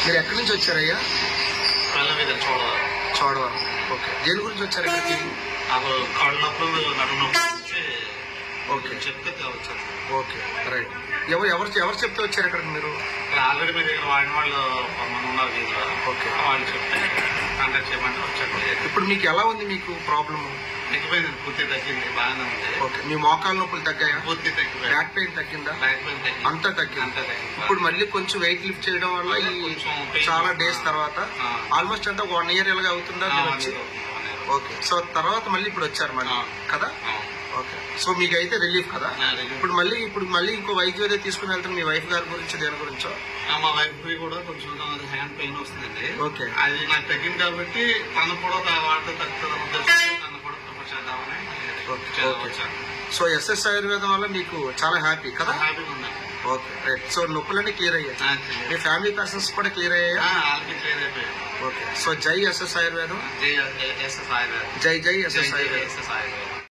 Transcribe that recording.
మీరు ఎక్కడి నుంచి వచ్చారయ్యా? చోడవరం. ఓకే. దేని గురించి వచ్చారు ఇక్కడికి? కాళ్ళ నొప్పులు, నడుము నొప్పుల నుంచి ఓకే చెప్తే వచ్చారు. Okay right. ఎవరు చెప్తే వచ్చారు ఇక్కడికి మీరు? ఆల్రెడీ మీ దగ్గర వాడిన వాళ్ళు కొంతమంది ఉన్నారు దీంట్లో. ఓకే. వాళ్ళు చెప్తే కాంటాక్ట్ చేయమంటే వచ్చారు. ఇప్పుడు మీకు ఎలా ఉంది మీకు ప్రాబ్లము? తగ్గిపోయింది, పూర్తి తగ్గింది, బాగానే ఉంది. ఓకే. మీ మోకాళ్ళ నొప్పులు తగ్గాయా? పూర్తి తగ్గిపోయింది. బ్యాక్ పెయిన్ తగ్గిందా? బ్యాక్ పెయిన్ తగ్గింది, అంతా తగ్గింది. అంతా తగ్గింది. ఇప్పుడు మళ్ళీ కొంచెం వెయిట్ లిఫ్ట్ చేయడం వల్ల ఈ చాలా డేస్ తర్వాత ఆల్మోస్ట్ అంటే 1 year ఇలాగా అవుతుందా మీరు వచ్చి? ఓకే. సో తర్వాత మళ్ళీ ఇప్పుడు వచ్చారు మళ్ళీ కదా? ఓకే. సో మీకు అయితే రిలీఫ్ కదా? ఇప్పుడు మళ్ళీ ఇంకో వైద్యం ఏదో తీసుకుని వెళ్తారు మీ వైఫ్ గారి గురించి, దేని గురించో? మా వైఫ్ కూడా కొంచెం హ్యాండ్ పెయిన్ వస్తుందండి. ఓకే. అది నాకు తగ్గింది కాబట్టి తను కూడా వాటితో తగ్గుతుంది ఉద్దేశంతో తను కూడా ప్రిఫర్ చేద్దామని వచ్చాను. సో ఎస్ఎస్ ఆయుర్వేదం వల్ల మీకు చాలా హ్యాపీ కదా? హ్యాపీగా ఉన్నాను. Okay right. సో నొప్పులన్నీ క్లియర్ అయ్యాయి, మీ ఫ్యామిలీ పర్సన్స్ కూడా క్లియర్ అయ్యాయా? వాళ్ళకి క్లియర్ అయిపోయాయి. ఓకే. సో జై ఎస్ఎస్ ఆయుర్వేదం, జై ఎస్ఎస్ ఆయుర్వేదం, జై ఎస్ఎస్ ఆయుర్వేదం. ఎస్ఎస్ ఆయుర్వేదం.